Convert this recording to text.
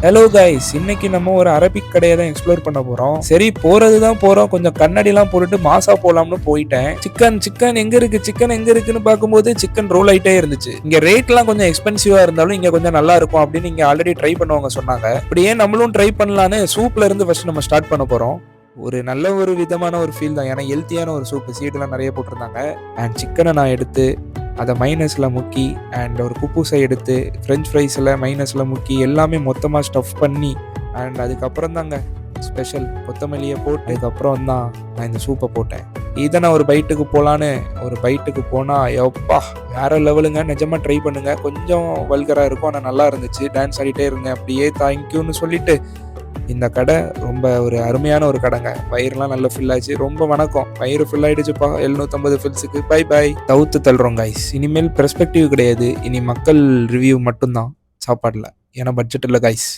Hello guys, இன்னைக்கு நம்ம ஒரு அரபிக் கடையை தான் எக்ஸ்ப்ளோர் பண்ண போறோம். சரி போறதுதான் போறோம், கொஞ்சம் கண்ணாடிலாம் போட்டுட்டு மாசா போலாம்னு போயிட்டேன். சிக்கன் எங்க இருக்குன்னு பார்க்கும்போது சிக்கன் ரோல் ஆயிட்டே இருந்துச்சு. இங்க ரேட்லாம் கொஞ்சம் எக்ஸ்பென்சிவா இருந்தாலும் இங்க கொஞ்சம் நல்லா இருக்கும் அப்படின்னு இங்க ஆல்ரெடி ட்ரை பண்ணவங்க சொன்னாங்க. இப்படியே நம்மளும் ட்ரை பண்ணலான்னு சூப்ல இருந்து ஃபர்ஸ்ட் நம்ம ஸ்டார்ட் பண்ண போறோம். ஒரு நல்ல ஒரு விதமான ஒரு ஃபீல் தான், ஏன்னா ஹெல்த்தியான ஒரு சூப், சீடெல்லாம் நிறைய போட்டிருந்தாங்க. அண்ட் சிக்கனை நான் எடுத்து அதை மைனஸில் முக்கி அண்ட் ஒரு குப்பூஸை எடுத்து ஃப்ரெஞ்ச் ஃப்ரைஸில் மைனஸில் முக்கி எல்லாமே மொத்தமாக ஸ்டஃப் பண்ணி அண்ட் அதுக்கப்புறம் தாங்க ஸ்பெஷல் கொத்தமல்லியை போட்டு அதுக்கப்புறம் தான் நான் இந்த சூப்பை போட்டேன். இதை நான் ஒரு பைட்டுக்கு போகலான்னு ஒரு பைட்டுக்கு போனால் எப்பா வேற லெவலுங்க. நிஜமாக ட்ரை பண்ணுங்க. கொஞ்சம் வல்கராக இருக்கும், ஆனால் நல்லா இருந்துச்சு. டான்ஸ் ஆடிட்டே இருந்தேன். அப்படியே தேங்க்யூன்னு சொல்லிட்டு இந்த கடை ரொம்ப ஒரு அருமையான ஒரு கடைங்க. வயிறுலாம் நல்லா ஃபில் ஆச்சு. ரொம்ப வணக்கம், வயிறு ஃபில் ஆயிடுச்சுப்பா 750 ஃபில்ஸுக்கு. Bye bye. தவுத்து தள்ளுறோம் கைஸ். இனிமேல் பெர்ஸ்பெக்டிவ் கிடையாது, இனி மக்கள் ரிவ்யூ மட்டும்தான் சாப்பாடுல, ஏன்னா பட்ஜெட் இல்லை கைஸ்.